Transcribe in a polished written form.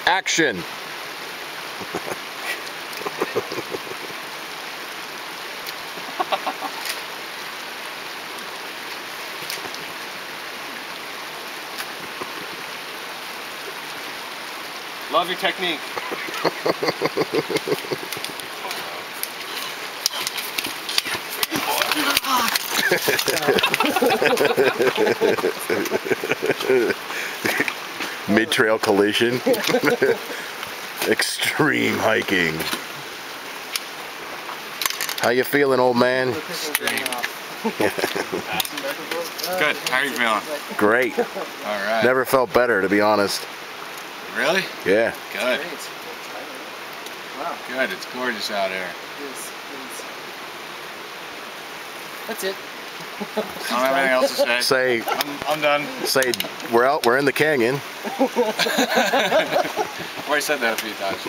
Action. Love your technique. Mid-trail collision. Extreme hiking. How you feeling, old man? Extreme. Good. How are you feeling? Great. All right. Never felt better, to be honest. Really? Yeah. Good. Wow. Good. It's gorgeous out here. That's it. I don't have anything else to say. Say, I'm done. say, we're in the canyon. I've already said that a few times.